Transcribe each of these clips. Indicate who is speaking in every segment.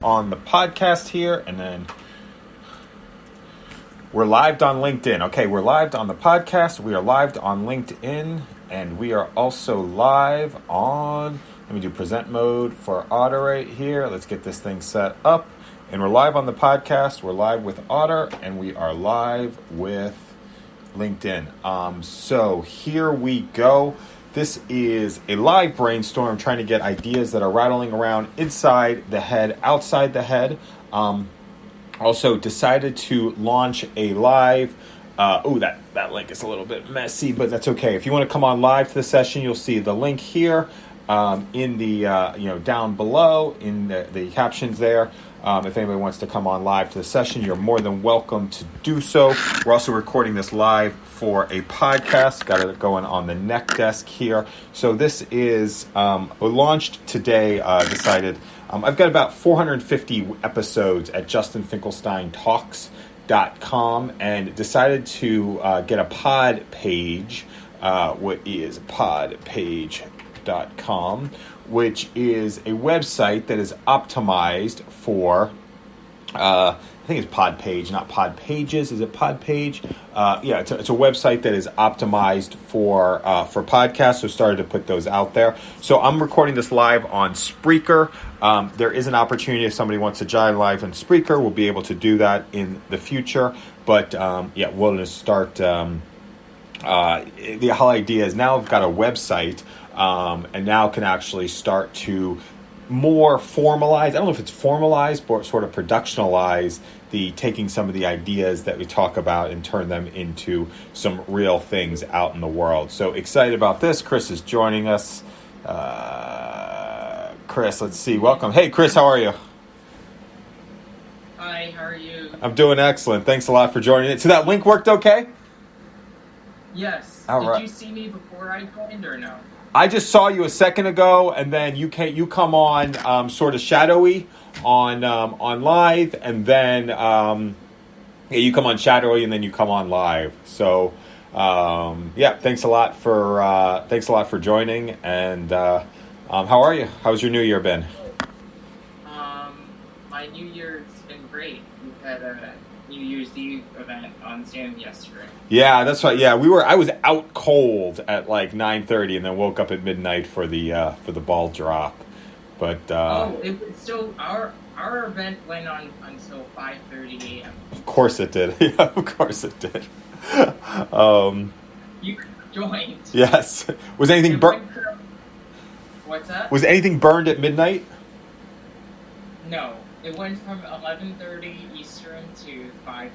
Speaker 1: on the podcast here, and then we're live on LinkedIn. Okay, we're live on the podcast. We are live on LinkedIn, and we are also live on, let me do present mode for Otter right here. Let's get this thing set up. And we're live on the podcast. We're live with Otter, and we are live with LinkedIn. So here we go. This is a live brainstorm trying to get ideas that are rattling around inside the head, outside the head. Also decided to launch a live. That link is a little bit messy, but that's okay. If you want to come on live to the session, you'll see the link here in the down below in the captions there. If anybody wants to come on live to the session, you're more than welcome to do so. We're also recording this live for a podcast. Got it going on the neck desk here. So this is launched today. Decided I've got about 450 episodes at justinfinkelsteintalks.com and decided to get a pod page. What is podpage.com? Which is a website that is optimized for, I think it's Pod Page, not Pod Pages. Is it Pod Page? It's a website that is optimized for podcasts, so started to put those out there. So I'm recording this live on Spreaker. There is an opportunity if somebody wants to join live on Spreaker, we'll be able to do that in the future. But we'll just start. The whole idea is now I've got a website. And now can actually start to more formalize. I don't know if it's formalized, but sort of productionalize taking some of the ideas that we talk about and turn them into some real things out in the world. So excited about this. Chris is joining us. Chris, let's see. Welcome. Hey, Chris, how are you?
Speaker 2: Hi, how are you?
Speaker 1: I'm doing excellent. Thanks a lot for joining it. So that link worked okay?
Speaker 2: Yes.
Speaker 1: All right.
Speaker 2: Did you see me before I joined or no?
Speaker 1: I just saw you a second ago, and then you come on sort of shadowy on live, and then you come on shadowy, and then you come on live. So thanks a lot for joining. And how are you? How's your New Year been?
Speaker 2: My New Year's been great. We had a New Year's Eve event on Zoom yesterday. Yeah, that's right. Yeah, I was out cold at like 9:30, and then woke up at midnight for the ball drop. But it was still our event went on until 5:30 a.m.
Speaker 1: Of course it did. Yeah, of course it did.
Speaker 2: You joined.
Speaker 1: Yes. Was anything burned?
Speaker 2: What's that?
Speaker 1: Was anything burned at midnight?
Speaker 2: No, it went from 11:30 Eastern to 5:30.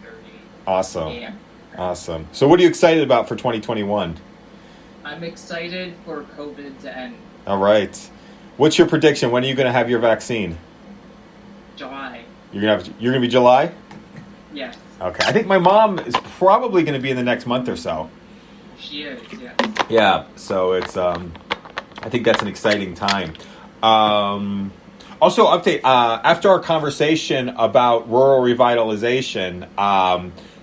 Speaker 1: Awesome.
Speaker 2: a.m.
Speaker 1: Awesome. So what are you excited about for 2021?
Speaker 2: I'm excited for COVID to end.
Speaker 1: All right. What's your prediction? When are you going to have your vaccine?
Speaker 2: July.
Speaker 1: You're going to be July?
Speaker 2: Yes.
Speaker 1: Okay. I think my mom is probably going to be in the next month or so.
Speaker 2: She is, yes.
Speaker 1: Yeah. So it's I think that's an exciting time. Also, update after our conversation about rural revitalization.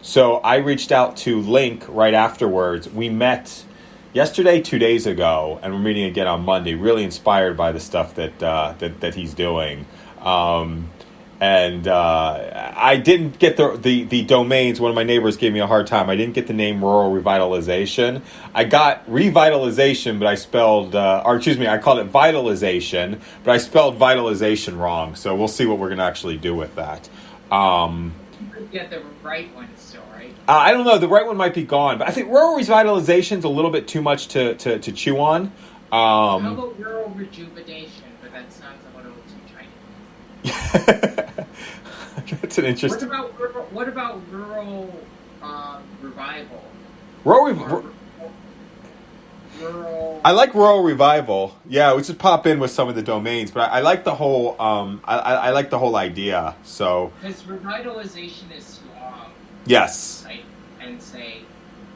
Speaker 1: So I reached out to Link right afterwards. We met yesterday, 2 days ago, and we're meeting again on Monday. Really inspired by the stuff that he's doing. I didn't get the domains. One of my neighbors gave me a hard time. I didn't get the name Rural Revitalization. I got revitalization, but I called it vitalization, but I spelled vitalization wrong. So we'll see what we're going to actually do with that.
Speaker 2: You could get the right one still, right?
Speaker 1: I don't know. The right one might be gone, but I think rural revitalization is a little bit too much to chew on.
Speaker 2: How about rural rejuvenation? But that sounds a little too Chinese.
Speaker 1: That's an interesting.
Speaker 2: What about rural revival?
Speaker 1: Rural. I like rural revival. Yeah, we just pop in with some of the domains, but I like the whole. I like the whole idea. So.
Speaker 2: Because revitalization is long.
Speaker 1: Yes.
Speaker 2: Right? And say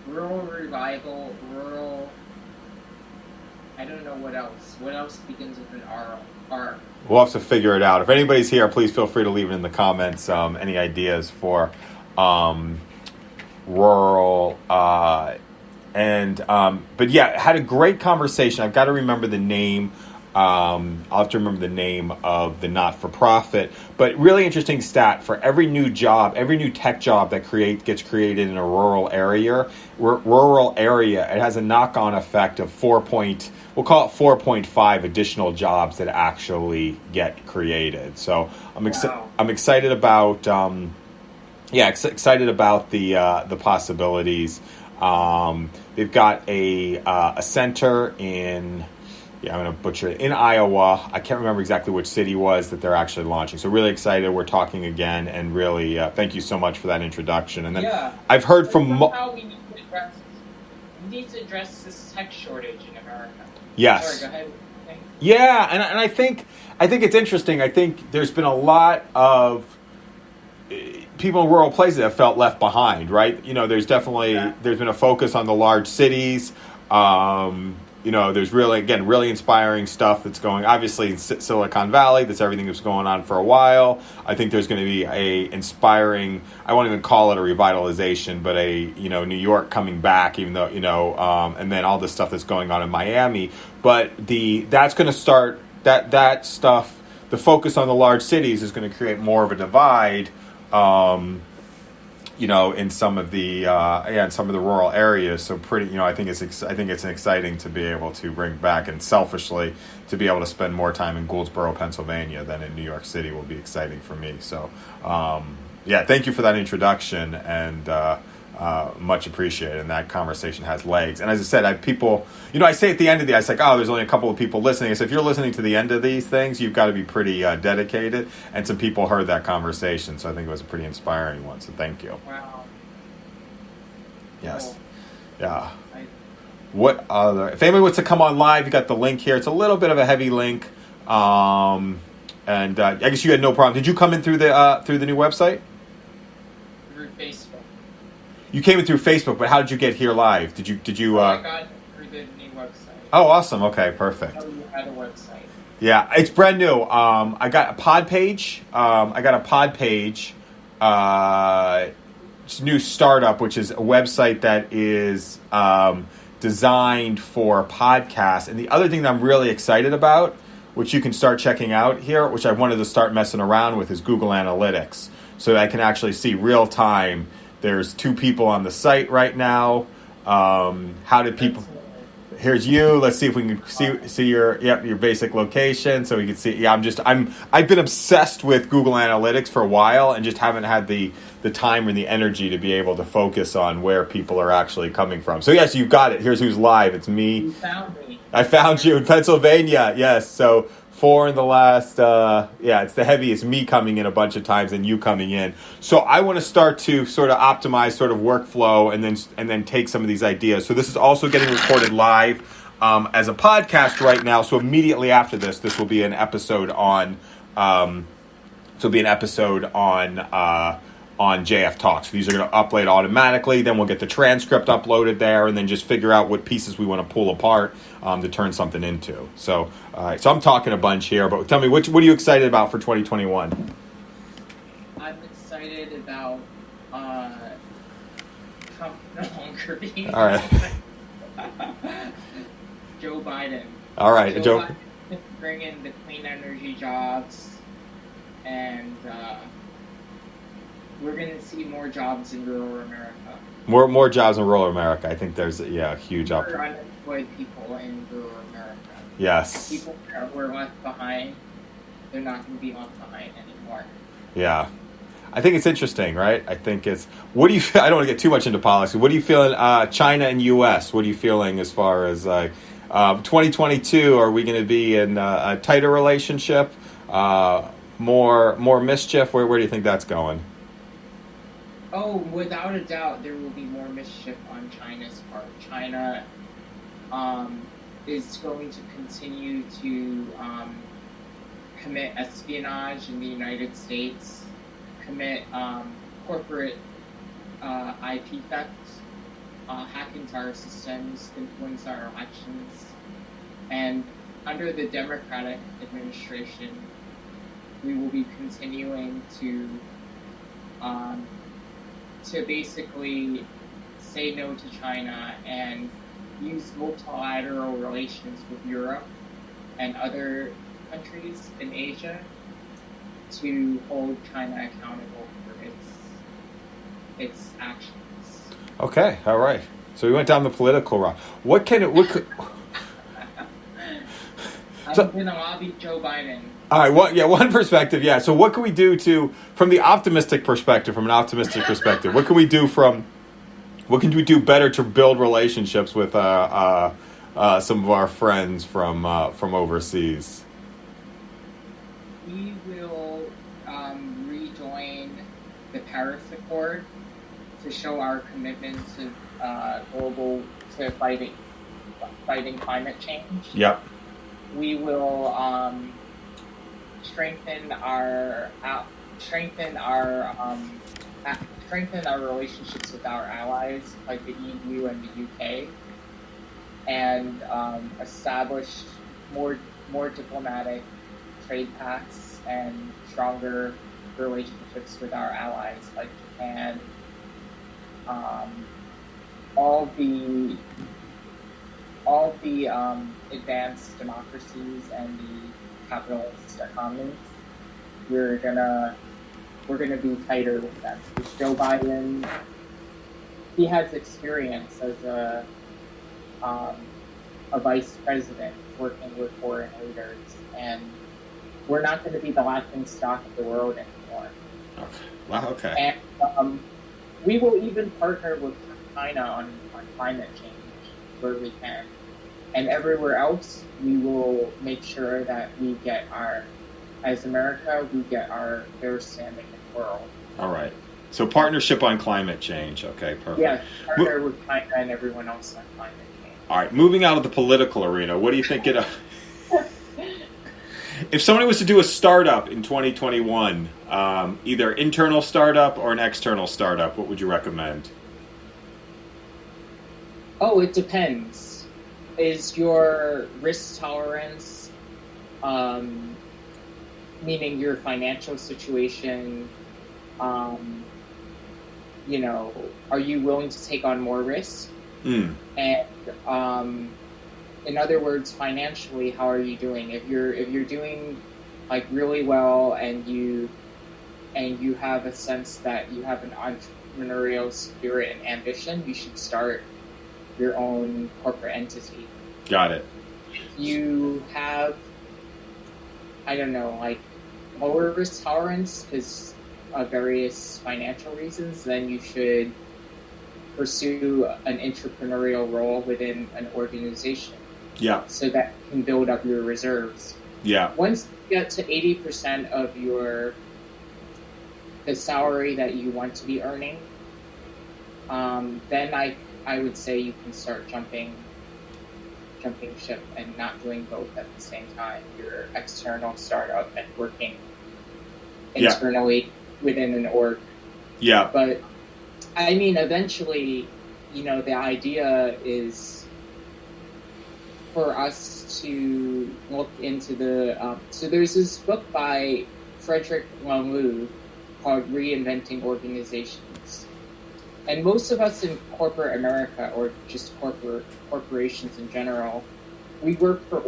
Speaker 2: rural revival, rural. I don't know what else. What else begins with an R?
Speaker 1: We'll have to figure it out. If anybody's here, please feel free to leave it in the comments. Any ideas for rural but yeah, had a great conversation. I've got to remember the name I'll have to remember the name of the not-for-profit, but really interesting stat: for every new job, every new tech job that gets created in a rural area, it has a knock-on effect of we'll call it 4.5 additional jobs that actually get created. So I'm excited about excited about the possibilities. They've got a center in. Yeah, I'm going to butcher it. In Iowa, I can't remember exactly which city was that they're actually launching. So really excited. We're talking again, and really thank you so much for that introduction. And then I've heard from
Speaker 2: how we need to address this tech shortage in America.
Speaker 1: Yes.
Speaker 2: Sorry, go ahead.
Speaker 1: Yeah, and I think it's interesting. I think there's been a lot of people in rural places that have felt left behind, right? There's definitely there's been a focus on the large cities. There's really inspiring stuff that's going, obviously, in Silicon Valley. That's everything that's going on for a while. I think there's going to be a inspiring, I won't even call it a revitalization, but New York coming back, even though, and then all the stuff that's going on in Miami. But that's going to start, that stuff, the focus on the large cities is going to create more of a divide, in some of the rural areas. So I think it's exciting to be able to bring back, and selfishly to be able to spend more time in Goldsboro, Pennsylvania than in New York City will be exciting for me. So thank you for that introduction, and much appreciated. And that conversation has legs. And as I said, I have people, I say at the end of I was like, there's only a couple of people listening. I said, if you're listening to the end of these things, you've got to be pretty dedicated. And some people heard that conversation. So I think it was a pretty inspiring one. So thank you.
Speaker 2: Wow.
Speaker 1: Yes.
Speaker 2: Cool.
Speaker 1: Yeah. What other, if anybody wants to come on live, you got the link here. It's a little bit of a heavy link. And I guess you had no problem. Did you come in through the new website?
Speaker 2: Through Facebook.
Speaker 1: You came in through Facebook, but how did you get here live? Did you?
Speaker 2: I got through the new website.
Speaker 1: Oh, awesome. Okay, perfect.
Speaker 2: You had a website.
Speaker 1: Yeah, it's brand new. I got a pod page. It's a new startup, which is a website that is designed for podcasts. And the other thing that I'm really excited about, which you can start checking out here, which I wanted to start messing around with, is Google Analytics, so that I can actually see real time. There's 2 people on the site right now. How did people? Here's you. Let's see if we can see your basic location, so we can see. Yeah, I've been obsessed with Google Analytics for a while, and just haven't had the time and the energy to be able to focus on where people are actually coming from. So yes, you've got it. Here's who's live. It's me.
Speaker 2: You found me.
Speaker 1: I found you in Pennsylvania. Yes. So 4 in the last, it's the heaviest, me coming in a bunch of times and you coming in. So I want to start to sort of optimize sort of workflow and then take some of these ideas. So this is also getting recorded live as a podcast right now. So immediately after this will be an episode on JF Talks. These are going to upload automatically. Then we'll get the transcript uploaded there, and then just figure out what pieces we want to pull apart to turn something into. So, so I'm talking a bunch here, but tell me, what are you excited about for 2021?
Speaker 2: I'm excited about Trump no longer being
Speaker 1: all right.
Speaker 2: Joe Biden.
Speaker 1: All right, Joe.
Speaker 2: Biden bring in the clean energy jobs, and we're going to see more jobs in rural America.
Speaker 1: More jobs in rural America. I think there's a huge
Speaker 2: opportunity. Unemployed people in rural America.
Speaker 1: Yes.
Speaker 2: People that were left behind, they're not going to be left behind anymore.
Speaker 1: Yeah. I think it's interesting, right? I think it's, what do you feel? I don't want to get too much into policy. What do you feel in China and U.S.? What are you feeling as far as 2022? Are we going to be in a tighter relationship? More mischief? Where do you think that's going?
Speaker 2: Oh, without a doubt, there will be more mischief on China's part. China is going to continue to commit espionage in the United States, commit corporate IP theft, hack into our systems, influence our elections. And under the Democratic administration, we will be continuing to basically say no to China and use multilateral relations with Europe and other countries in Asia to hold China accountable for its actions.
Speaker 1: Okay, all right. So we went down the political route. What could
Speaker 2: I'm going to lobby Joe Biden.
Speaker 1: All right, one perspective, yeah. So what can we do from an optimistic perspective, what can we do better to build relationships with some of our friends from overseas?
Speaker 2: We will rejoin the Paris Accord to show our commitment to fighting climate change.
Speaker 1: Yep.
Speaker 2: We will strengthen our relationships with our allies, like the EU and the UK, and establish more diplomatic trade pacts and stronger relationships with our allies, like Japan. All the advanced democracies and the capitalist economies, we're gonna be tighter with them. Because Joe Biden, he has experience as a vice president working with foreign leaders, and we're not going to be the laughing stock of the world anymore.
Speaker 1: Okay. Wow. Okay.
Speaker 2: And we will even partner with China on climate change where we can. And everywhere else, we will make sure that as America, we get our fair standing in the world.
Speaker 1: All right. So partnership on climate change. Okay, perfect.
Speaker 2: Yeah, partner with China and everyone else on climate change.
Speaker 1: All right, moving out of the political arena, what do you think if somebody was to do a startup in 2021, either internal startup or an external startup, what would you recommend?
Speaker 2: Oh, it depends. Is your risk tolerance, meaning your financial situation, are you willing to take on more risk? And in other words, financially, how are you doing? If you're doing like really well and you have a sense that you have an entrepreneurial spirit and ambition, you should start your own corporate entity.
Speaker 1: Got it.
Speaker 2: You have, lower risk tolerance because of various financial reasons, then you should pursue an entrepreneurial role within an organization.
Speaker 1: Yeah.
Speaker 2: So that you can build up your reserves.
Speaker 1: Yeah.
Speaker 2: Once you get to 80% of the salary that you want to be earning, then I would say you can start jumping ship and not doing both at the same time. Your external startup and working internally within an org.
Speaker 1: Yeah.
Speaker 2: But eventually, the idea is for us to look into so there's this book by Frederick Laloux called Reinventing Organizations. And most of us in corporate America, or just corporations in general, we work for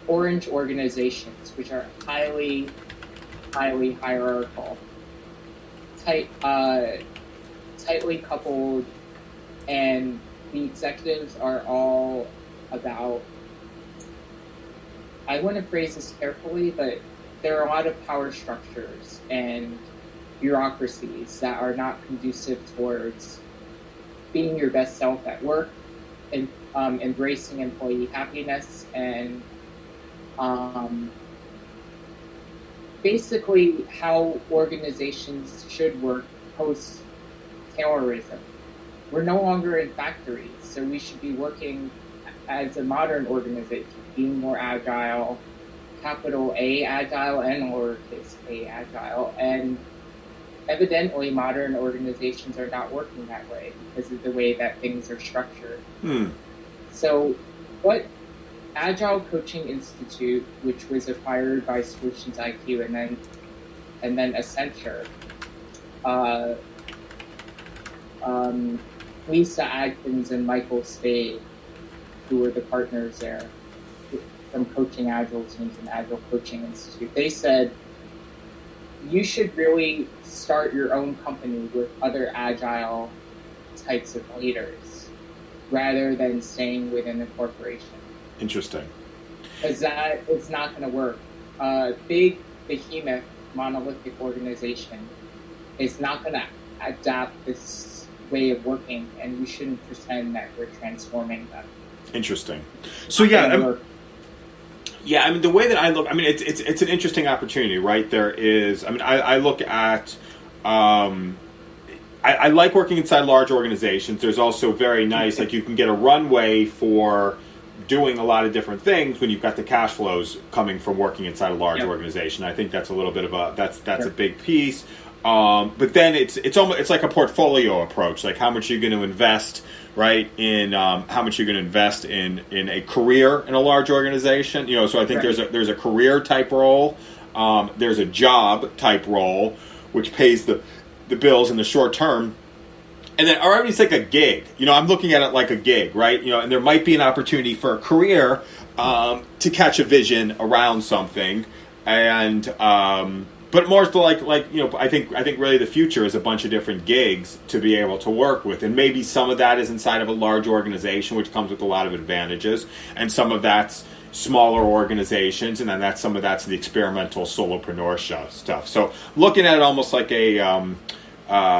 Speaker 2: orange organizations, which are highly, highly hierarchical, tightly coupled, and the executives are all about, I want to phrase this carefully, but there are a lot of power structures and bureaucracies that are not conducive towards being your best self at work and embracing employee happiness and basically how organizations should work post-Taylorism. We're no longer in factories, so we should be working as a modern organization, being more agile, capital A agile and lowercase a agile, and evidently, modern organizations are not working that way because of the way that things are structured. So, what Agile Coaching Institute, which was acquired by Solutions IQ and then Accenture, Lisa Adkins and Michael Spade, who were the partners there, from coaching Agile teams and Agile Coaching Institute. They said you should really start your own company with other Agile types of leaders rather than staying within the corporation.
Speaker 1: Interesting.
Speaker 2: Because that is not going to work. Big, behemoth, monolithic organization is not going to adapt this way of working, and we shouldn't pretend that we're transforming them.
Speaker 1: Interesting. So the way that I look, it's an interesting opportunity, right? There is, I look at, I like working inside large organizations. There's also very nice, like you can get a runway for doing a lot of different things when you've got the cash flows coming from working inside a large organization. I think that's a little bit of a big piece. But then it's like a portfolio approach, like how much you're going to invest, right? In how much you're going to invest in a career in a large organization. So I think there's a career type role, there's a job type role, which pays the bills in the short term. And then, or it's like a gig. I'm looking at it like a gig, right? And there might be an opportunity for a career to catch a vision around something, and but more so like I think really the future is a bunch of different gigs to be able to work with, and maybe some of that is inside of a large organization, which comes with a lot of advantages, and some of that's smaller organizations, and then some of that's the experimental solopreneur stuff. So looking at it almost like a I'm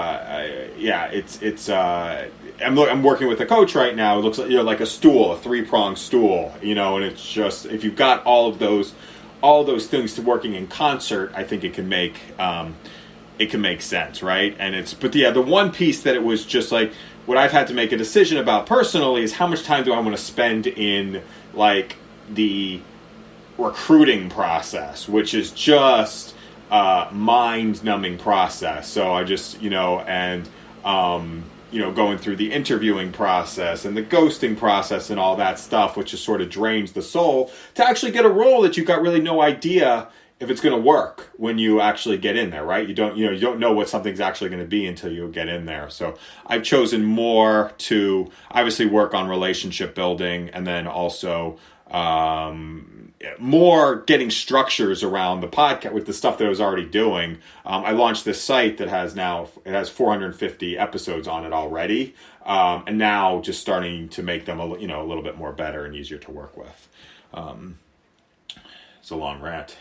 Speaker 1: working with a coach right now. It looks like like a stool, a 3-pronged stool, and it's just, if you've got all of those things to working in concert, I think it can make sense, right? And the one piece that it was just like what I've had to make a decision about personally is how much time do I want to spend in like the recruiting process, which is just mind-numbing process. So I just, going through the interviewing process and the ghosting process and all that stuff, which just sort of drains the soul, to actually get a role that you've got really no idea if it's going to work when you actually get in there, right? You don't know what something's actually going to be until you get in there. So I've chosen more to obviously work on relationship building, and then also more getting structures around the podcast with the stuff that I was already doing. I launched this site that has 450 episodes on it already, and now just starting to make them a little bit more better and easier to work with. It's a long rant.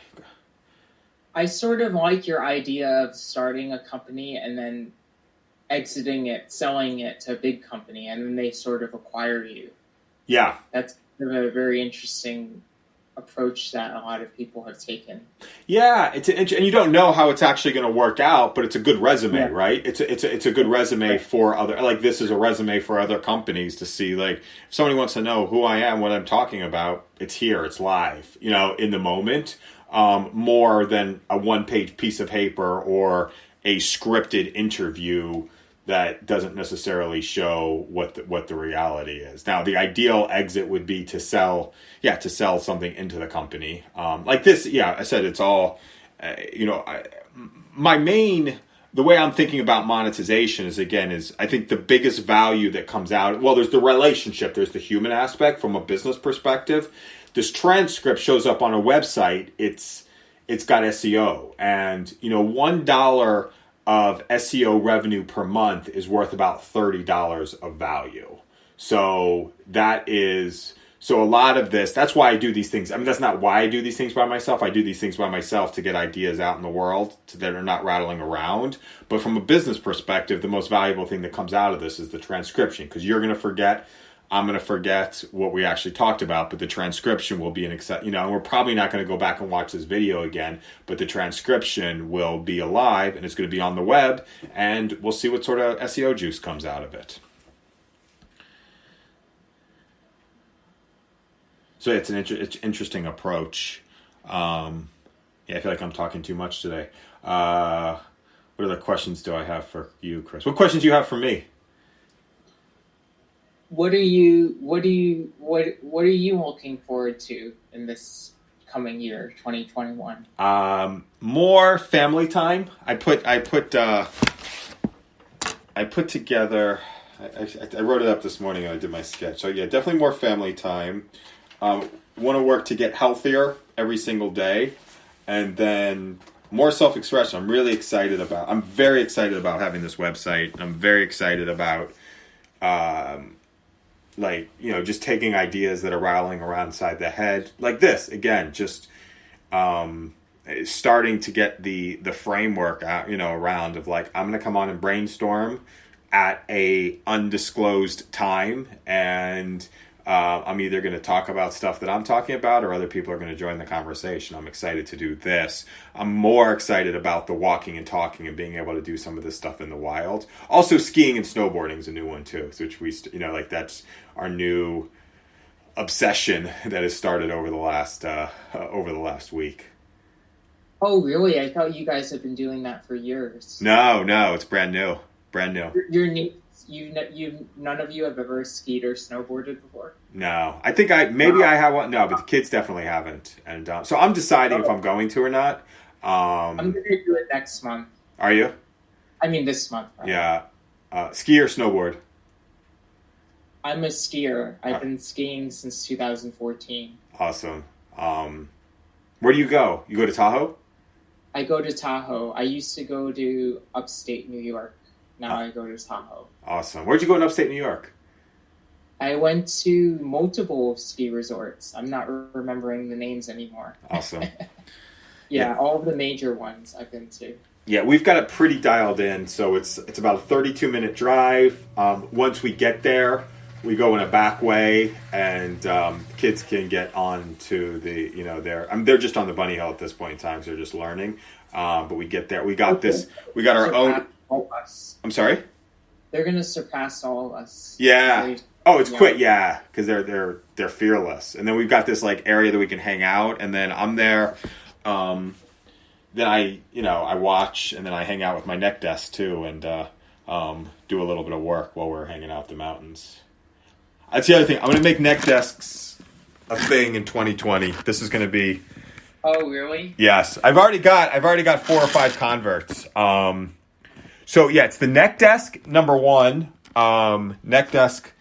Speaker 2: I sort of like your idea of starting a company and then exiting it, selling it to a big company, and then they sort of acquire you.
Speaker 1: Yeah.
Speaker 2: That's a very interesting approach that a lot of people have taken.
Speaker 1: Yeah, and you don't know how it's actually going to work out, but it's a good resume, right? It's a good resume for other, like this is a resume for other companies to see, like if somebody wants to know who I am, what I'm talking about, it's here, it's live, in the moment, more than a one-page piece of paper or a scripted interview that doesn't necessarily show what the reality is. Now, the ideal exit would be to sell something into the company. Like this, I said it's all, the way I'm thinking about monetization is I think the biggest value that comes out, well, there's the relationship, there's the human aspect from a business perspective. This transcript shows up on a website, it's got SEO, and $1 of SEO revenue per month is worth about $30 of value. So a lot of this, that's why I do these things. That's not why I do these things by myself. I do these things by myself to get ideas out in the world that are not rattling around. But from a business perspective, the most valuable thing that comes out of this is the transcription, because you're going to forget, I'm going to forget what we actually talked about, but the transcription will be and we're probably not going to go back and watch this video again, but the transcription will be alive and it's going to be on the web, and we'll see what sort of SEO juice comes out of it. So it's an interesting approach. I feel like I'm talking too much today. What other questions do I have for you, Chris? What questions do you have for me?
Speaker 2: What are you looking forward to in this coming year, 2021?
Speaker 1: More family time. I put together. I wrote it up this morning and I did my sketch. So yeah, definitely more family time. want to work to get healthier every single day, and then more self-expression. I'm very excited about having this website. I'm very excited about, just taking ideas that are rattling around inside the head, like this again, just starting to get the framework out, around of like, I'm going to come on and brainstorm at a undisclosed time, and I'm either going to talk about stuff that I'm talking about, or other people are going to join the conversation. I'm excited to do this. I'm more excited about the walking and talking and being able to do some of this stuff in the wild. Also, skiing and snowboarding is a new one too, which we, that's our new obsession that has started over the last week.
Speaker 2: Oh, really? I thought you guys have been doing that for years.
Speaker 1: No, it's brand new.
Speaker 2: You're new. You none of you have ever skied or snowboarded before?
Speaker 1: No, I think I have one. No, but the kids definitely haven't, and so I'm deciding if I'm going to or not.
Speaker 2: I'm going to do it next month.
Speaker 1: Are you?
Speaker 2: I mean, this month. Right?
Speaker 1: Yeah, ski or snowboard?
Speaker 2: I'm a skier. I've been skiing since 2014.
Speaker 1: Awesome. Where do you go? You go to Tahoe?
Speaker 2: I go to Tahoe. I used to go to upstate New York. Now I go to Tahoe.
Speaker 1: Awesome. Where'd you go in upstate New York?
Speaker 2: I went to multiple ski resorts. I'm not remembering the names anymore.
Speaker 1: Awesome.
Speaker 2: Yeah, all of the major ones I've been to.
Speaker 1: Yeah, we've got it pretty dialed in. So it's about a 32-minute drive. Once we get there, we go in a back way, and kids can get on to the, they're just on the bunny hill at this point in time, so they're just learning. But we get there. We got our own.
Speaker 2: All us.
Speaker 1: I'm sorry?
Speaker 2: They're going to surpass all of us.
Speaker 1: Yeah. It's quick. Yeah, because they're fearless. And then we've got this like area that we can hang out, and then I'm there. Then I watch, and then I hang out with my neck desk too, and do a little bit of work while we're hanging out in the mountains. That's the other thing. I'm going to make neck desks a thing in 2020. This is going to be.
Speaker 2: Oh, really?
Speaker 1: Yes, I've already got 4 or 5 converts. So yeah, it's the neck desk, number 1. Neck desk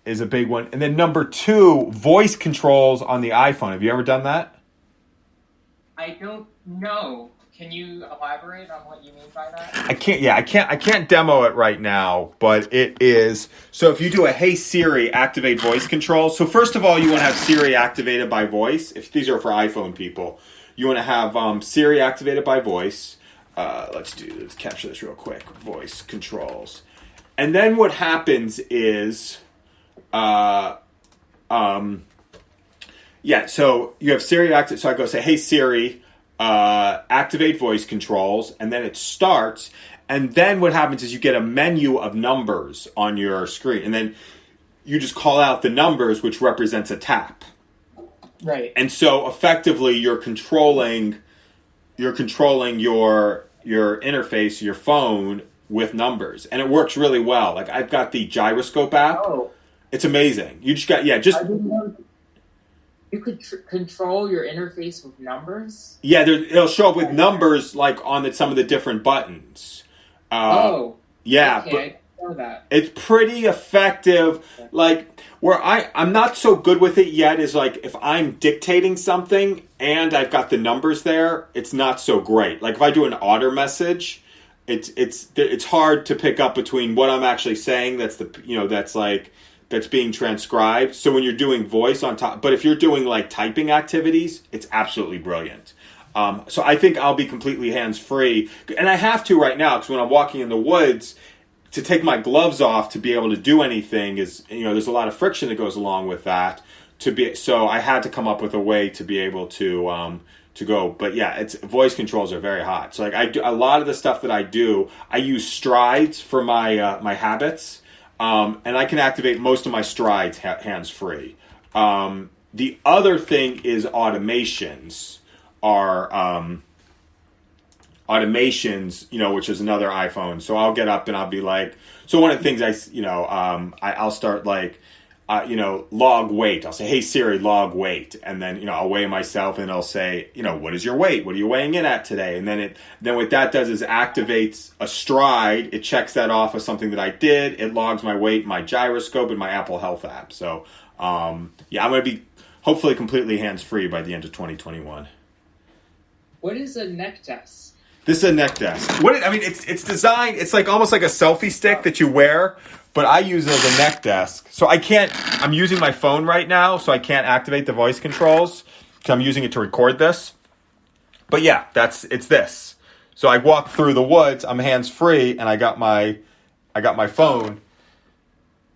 Speaker 1: is a big one. And then number 2, voice controls on the iPhone. Have you ever done that?
Speaker 2: I don't know. Can you elaborate on what you mean by that?
Speaker 1: I can't demo it right now, but it is. So if you do a Hey Siri, activate voice control. So first of all, you want to have Siri activated by voice. If these are for iPhone people, you want to have Siri activated by voice. Let's capture this real quick. Voice controls. And then what happens is, so you have Siri active. So I go say, Hey Siri, activate voice controls, and then it starts. And then what happens is you get a menu of numbers on your screen, and then you just call out the numbers, which represents a tap.
Speaker 2: Right.
Speaker 1: And so effectively you're controlling your interface, your phone, with numbers, and it works really well. Like I've got the gyroscope app.
Speaker 2: Oh,
Speaker 1: it's amazing. You just got I didn't know
Speaker 2: you could control your interface with numbers.
Speaker 1: Yeah, it'll show up with numbers like on some of the different buttons.
Speaker 2: Yeah,
Speaker 1: but
Speaker 2: I know that.
Speaker 1: It's pretty effective. Like where I'm not so good with it yet is like if I'm dictating something and I've got the numbers there, it's not so great. Like if I do an order message, it's hard to pick up between what I'm actually saying that's being transcribed. So when you're doing voice on top, but if you're doing like typing activities, it's absolutely brilliant. So I think I'll be completely hands-free, and I have to right now because when I'm walking in the woods, to take my gloves off to be able to do anything is, there's a lot of friction that goes along with that. So I had to come up with a way to be able to go. But yeah, voice controls are very hot. So like I do a lot of the stuff that I do. I use strides for my my habits, and I can activate most of my strides hands-free. The other thing is automations which is another iPhone. So I'll get up and I'll be like, so one of the things I'll start like, log weight. I'll say, Hey Siri, log weight. And then, I'll weigh myself and I'll say, what is your weight? What are you weighing in at today? And then what that does is activates a stride. It checks that off as something that I did. It logs my weight, my gyroscope, and my Apple Health app. So, I'm going to be hopefully completely hands-free by the end of 2021.
Speaker 2: What is a neck desk?
Speaker 1: This is a neck desk. It's designed, it's like almost like a selfie stick that you wear, but I use it as a neck desk. So I'm using my phone right now, so I can't activate the voice controls, because I'm using it to record this. But yeah, it's this. So I walk through the woods, I'm hands-free, and I got my phone.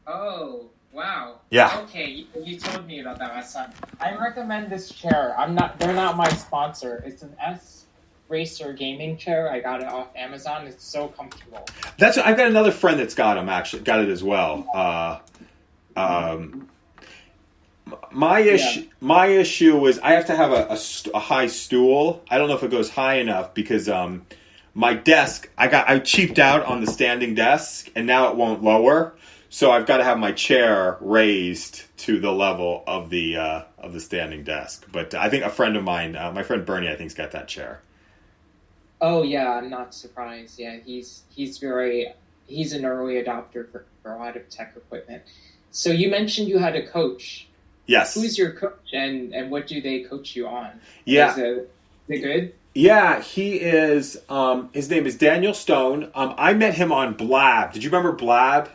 Speaker 2: Oh, wow.
Speaker 1: Yeah.
Speaker 2: Okay, you told me about that last time. I recommend this chair. They're not my sponsor. It's an S Racer gaming chair. I got it off Amazon. It's so comfortable.
Speaker 1: I've got another friend that's got it as well. My issue is I have to have a high stool. I don't know if it goes high enough because my desk, I cheaped out on the standing desk, and now it won't lower. So I've got to have my chair raised to the level of the standing desk. But I think a friend of mine, my friend Bernie, I think's got that chair.
Speaker 2: Oh yeah, I'm not surprised. Yeah, he's an early adopter for a lot of tech equipment. So you mentioned you had a coach.
Speaker 1: Yes.
Speaker 2: Who's your coach, and what do they coach you on?
Speaker 1: Yeah.
Speaker 2: Is it good?
Speaker 1: Yeah, he is. His name is Daniel Stone. I met him on Blab. Did you remember Blab?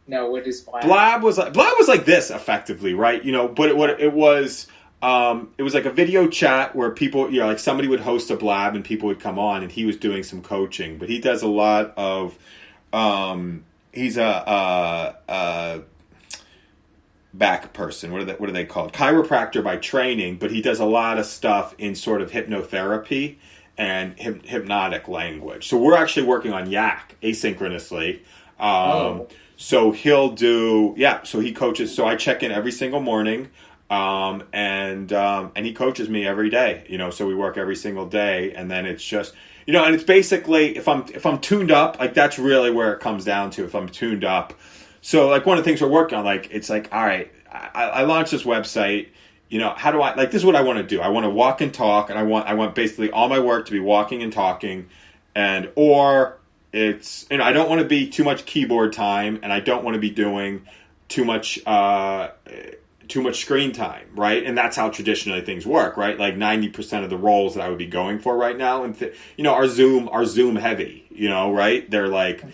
Speaker 2: No, what is Blab?
Speaker 1: Blab was like this, effectively, right? But it was like a video chat where people, like somebody would host a Blab and people would come on, and he was doing some coaching. But he does a lot of. He's a back person. What are they called? Chiropractor by training, but he does a lot of stuff in sort of hypnotherapy and hypnotic language. So we're actually working on Yak asynchronously. So he'll do, so he coaches. So I check in every single morning, and he coaches me every day. So we work every single day, and then it's just, and it's basically if I'm tuned up, like that's really where it comes down to. If I'm tuned up. So, like, one of the things we're working on, like, it's like, all right, I launched this website, how do I, like, this is what I want to do. I want to walk and talk, and I want basically all my work to be walking and talking, or it's, I don't want to be too much keyboard time, and I don't want to be doing too much screen time, right? And that's how traditionally things work, right? Like 90% of the roles that I would be going for right now, and are Zoom heavy, right? They're like,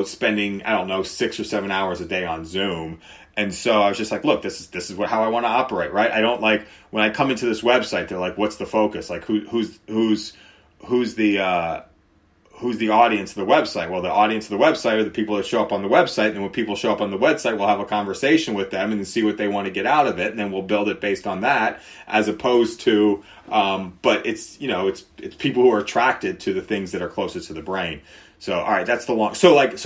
Speaker 1: spending, I don't know, 6 or 7 hours a day on Zoom. And so I was just like, look, this is how I want to operate, right? I don't like when I come into this website, they're like, what's the focus? Like who's the audience of the website? Well, the audience of the website are the people that show up on the website. And when people show up on the website, we'll have a conversation with them and see what they want to get out of it. And then we'll build it based on that, as opposed to, but it's people who are attracted to the things that are closest to the brain. So, all right, that's so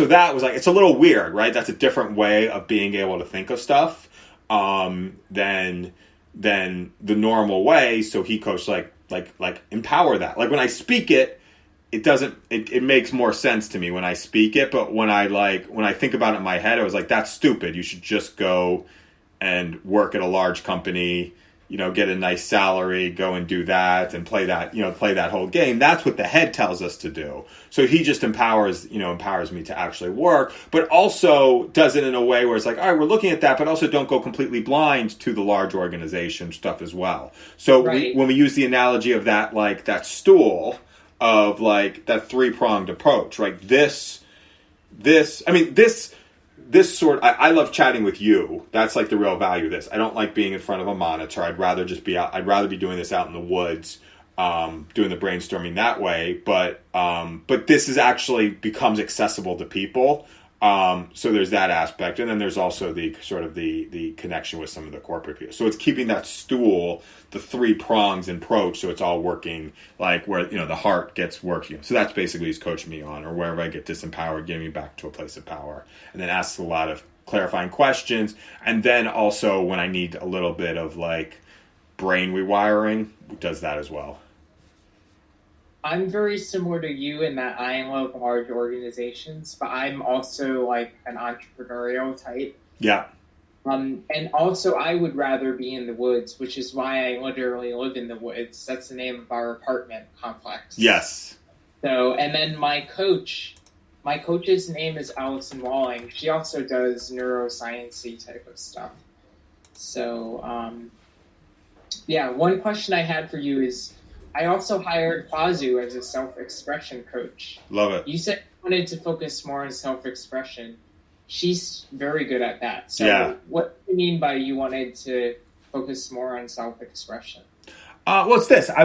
Speaker 1: that was like, it's a little weird, right? That's a different way of being able to think of stuff, than the normal way. So he coached like empower that. Like when I speak it makes more sense to me when I speak it. But when I think about it in my head, I was like, that's stupid. You should just go and work at a large company, get a nice salary, go and do that and play that whole game. That's what the head tells us to do. So he just empowers me to actually work, but also does it in a way where it's like, all right, we're looking at that, but also don't go completely blind to the large organization stuff as well. So right. When we use the analogy of that, like that stool of like that 3-pronged approach, right? I love chatting with you. That's like the real value of this. I don't like being in front of a monitor. I'd rather be doing this out in the woods, doing the brainstorming that way. But this is actually becomes accessible to people. So there's that aspect. And then there's also the sort of the connection with some of the corporate people. So it's keeping that stool, the 3 prongs in approach, so it's all working like where, the heart gets working. So that's basically he's coaching me on, or wherever I get disempowered, getting me back to a place of power. And then asks a lot of clarifying questions. And then also when I need a little bit of like brain rewiring, does that as well.
Speaker 2: I'm very similar to you in that I love large organizations, but I'm also like an entrepreneurial type.
Speaker 1: Yeah.
Speaker 2: And also I would rather be in the woods, which is why I literally live in the woods. That's the name of our apartment complex.
Speaker 1: Yes.
Speaker 2: So, and then my coach's name is Allison Walling. She also does neuroscience-y type of stuff.
Speaker 3: So, yeah, one question I had for you is, I also hired Kwazu as a self-expression coach.
Speaker 1: Love it.
Speaker 3: You said you wanted to focus more on self-expression. She's very good at that. So what do you mean by you wanted to focus more on self-expression?
Speaker 1: Well, it's this. I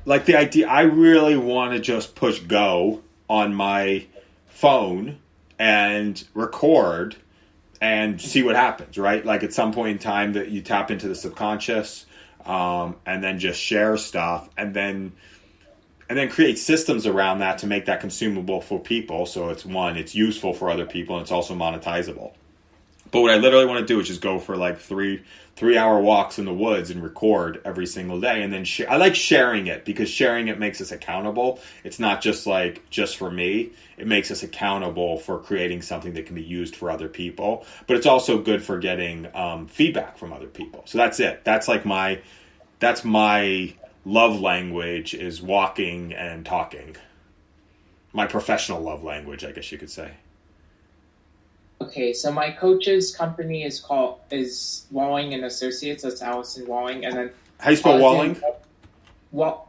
Speaker 1: like the idea. I really want to just push go on my phone and record and see what happens, right? Like at some point in time that you tap into the subconscious, and then just share stuff, and then create systems around that to make that consumable for people. So it's useful for other people, and it's also monetizable. But what I literally want to do is just go for like 3-hour walks in the woods and record every single day, and then I like sharing it, because sharing it makes us accountable. It's not just for me. It makes us accountable for creating something that can be used for other people. But it's also good for getting feedback from other people. So that's it. That's my love language, is walking and talking. My professional love language, I guess you could say.
Speaker 3: Okay, so my coach's company is Walling and Associates. That's Allison Walling, and then
Speaker 1: how you spell Walling?
Speaker 3: Walling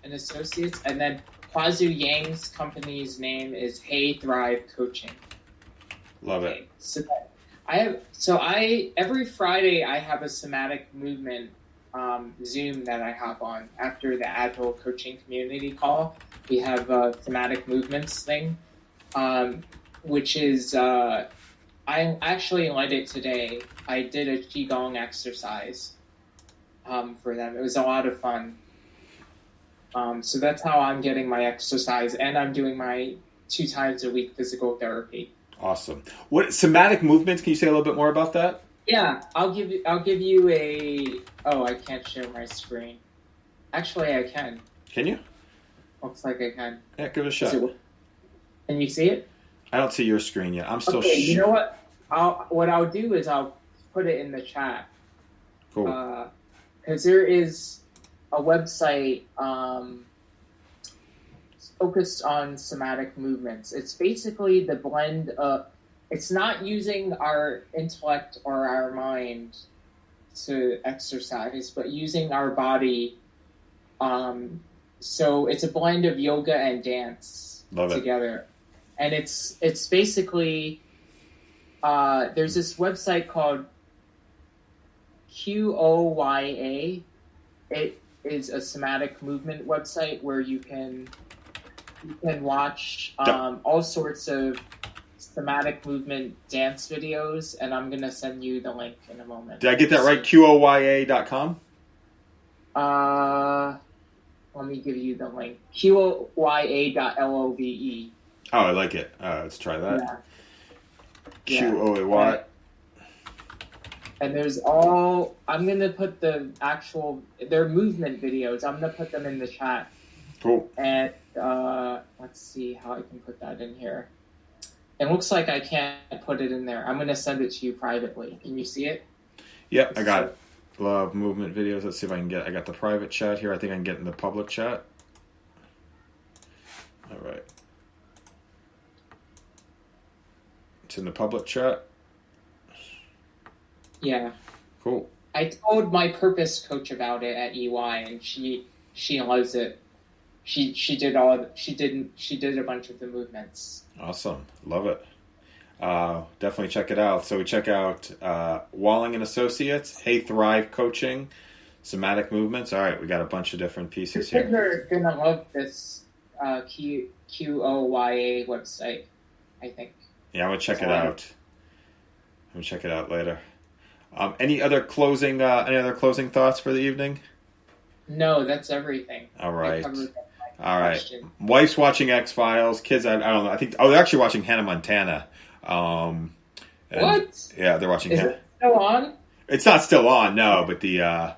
Speaker 3: and Associates, and then Kwazu Yang's company's name is Hey Thrive Coaching.
Speaker 1: Love it.
Speaker 3: So every Friday I have a somatic movement Zoom that I hop on after the Agile coaching community call. We have a somatic movements thing. Which is, I actually led it today. I did a Qigong exercise for them. It was a lot of fun. So that's how I'm getting my exercise, and I'm doing my 2 times a week physical therapy.
Speaker 1: Awesome. What somatic movements? Can you say a little bit more about that?
Speaker 3: Yeah, I'll give you a. Oh, I can't share my screen. Actually, I can.
Speaker 1: Can you?
Speaker 3: Looks like I can.
Speaker 1: Yeah, give it a shot.
Speaker 3: Can you see it?
Speaker 1: I don't see your screen yet. I'm still.
Speaker 3: Okay, you know what? What I'll do is I'll put it in the chat.
Speaker 1: Cool.
Speaker 3: Because there is a website focused on somatic movements. It's basically the blend of. It's not using our intellect or our mind to exercise, but using our body. So it's a blend of yoga and dance together. And it's basically, there's this website called QOYA. It is a somatic movement website where you can watch all sorts of somatic movement dance videos, and I'm going to send you the link in a moment.
Speaker 1: Did I get that right? QOYA.com?
Speaker 3: Let me give you the link. QOYA.LOVE.
Speaker 1: Oh, I like it. Let's try that.
Speaker 3: Yeah.
Speaker 1: QOYA.
Speaker 3: And there's I'm going to put their movement videos. I'm going to put them in the chat.
Speaker 1: Cool.
Speaker 3: And let's see how I can put that in here. It looks like I can't put it in there. I'm going to send it to you privately. Can you see it?
Speaker 1: Yep, I got it. Love movement videos. Let's see if I can I got the private chat here. I think I can get in the public chat. All right. It's in the public chat.
Speaker 3: Yeah.
Speaker 1: Cool.
Speaker 3: I told my purpose coach about it at EY, and she loves it. She did a bunch of the movements.
Speaker 1: Awesome. Love it. Definitely check it out. So we check out Walling and Associates, Hey Thrive Coaching, Somatic Movements. All right, we got a bunch of different pieces here.
Speaker 3: You're going to love this QOYA website, I think.
Speaker 1: Yeah, I'm going to check it out. I'm going to check it out later. Any other closing thoughts for the evening?
Speaker 3: No, that's everything.
Speaker 1: All right. All right. Wife's watching X-Files. Kids, I don't know. I think they're actually watching Hannah Montana.
Speaker 3: What?
Speaker 1: Yeah, they're watching.
Speaker 3: Is it still on?
Speaker 1: It's not still on, no, but the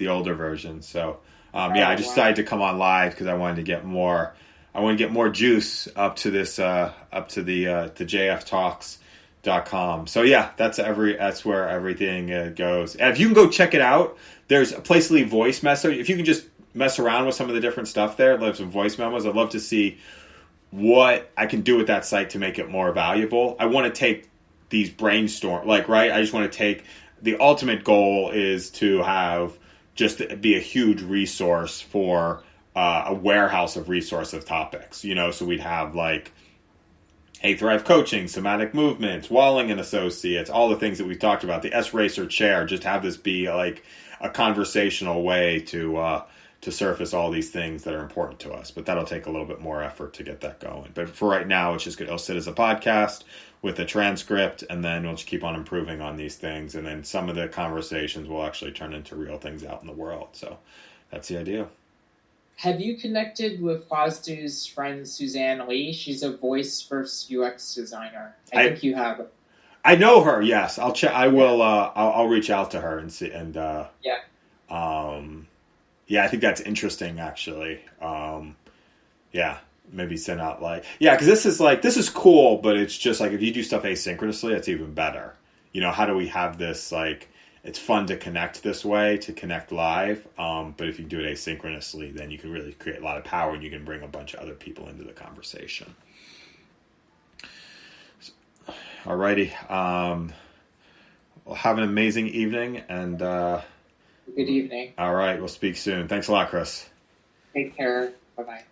Speaker 1: older version. So, I just decided to come on live because I wanted to get more. I want to get more juice up to this, up to the jftalks.com. So yeah, that's where everything goes. And if you can go check it out, there's a place to leave voice message. If you can just mess around with some of the different stuff there, leave some voice memos. I'd love to see what I can do with that site to make it more valuable. I want to take these brainstorm, like, right? I just want to take, the ultimate goal is to have just be a huge resource for a warehouse of resource of topics, you know, so we'd have like Hey Thrive Coaching, Somatic Movements, Walling and Associates, all the things that we've talked about, the S-Racer chair, just have this be like a conversational way to surface all these things that are important to us. But that'll take a little bit more effort to get that going. But for right now, it's just it'll sit as a podcast with a transcript, and then we'll just keep on improving on these things. And then some of the conversations will actually turn into real things out in the world. So that's the idea.
Speaker 3: Have you connected with Fosdu's friend Suzanne Lee? She's a voice first UX designer. I think you have.
Speaker 1: I know her. Yes, I'll check. I will. I'll reach out to her and see. And yeah, I think that's interesting. Actually, yeah, maybe send out because this is cool, but it's just like if you do stuff asynchronously, it's even better. You know, how do we have this like? It's fun to connect this way, to connect live, but if you do it asynchronously, then you can really create a lot of power, and you can bring a bunch of other people into the conversation. Alrighty, well, have an amazing evening, and
Speaker 3: good evening.
Speaker 1: All right, we'll speak soon. Thanks a lot, Chris.
Speaker 3: Take care. Bye-bye.